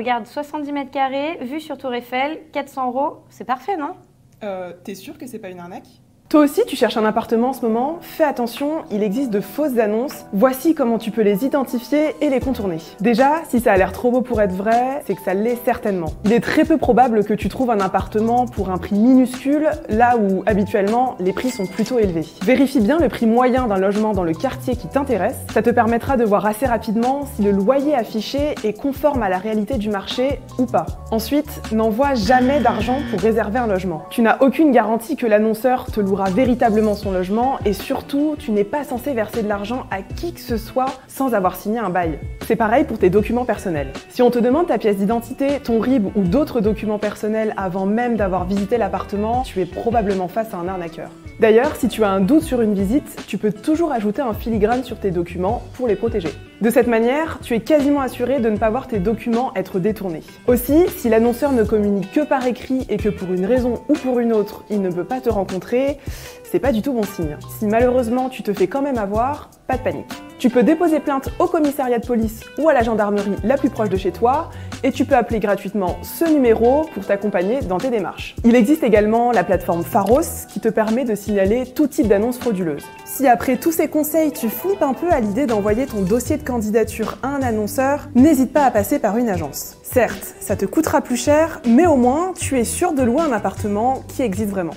Regarde, 70 mètres carrés, vue sur Tour Eiffel, 400 €, c'est parfait, non? T'es sûr que c'est pas une arnaque? Toi aussi, tu cherches un appartement en ce moment? Fais attention, il existe de fausses annonces. Voici comment tu peux les identifier et les contourner. Déjà, si ça a l'air trop beau pour être vrai, c'est que ça l'est certainement. Il est très peu probable que tu trouves un appartement pour un prix minuscule, là où habituellement les prix sont plutôt élevés. Vérifie bien le prix moyen d'un logement dans le quartier qui t'intéresse. Ça te permettra de voir assez rapidement si le loyer affiché est conforme à la réalité du marché ou pas. Ensuite, n'envoie jamais d'argent pour réserver un logement. Tu n'as aucune garantie que l'annonceur te louera véritablement son logement et surtout, tu n'es pas censé verser de l'argent à qui que ce soit sans avoir signé un bail. C'est pareil pour tes documents personnels. Si on te demande ta pièce d'identité, ton RIB ou d'autres documents personnels avant même d'avoir visité l'appartement, tu es probablement face à un arnaqueur. D'ailleurs, si tu as un doute sur une visite, tu peux toujours ajouter un filigrane sur tes documents pour les protéger. De cette manière, tu es quasiment assuré de ne pas voir tes documents être détournés. Aussi, si l'annonceur ne communique que par écrit et que pour une raison ou pour une autre, il ne peut pas te rencontrer, c'est pas du tout bon signe. Si malheureusement tu te fais quand même avoir, pas de panique. Tu peux déposer plainte au commissariat de police ou à la gendarmerie la plus proche de chez toi et tu peux appeler gratuitement ce numéro pour t'accompagner dans tes démarches. Il existe également la plateforme Pharos qui te permet de signaler tout type d'annonces frauduleuses. Si après tous ces conseils, tu flippes un peu à l'idée d'envoyer ton dossier de candidature à un annonceur, n'hésite pas à passer par une agence. Certes, ça te coûtera plus cher, mais au moins, tu es sûr de louer un appartement qui existe vraiment.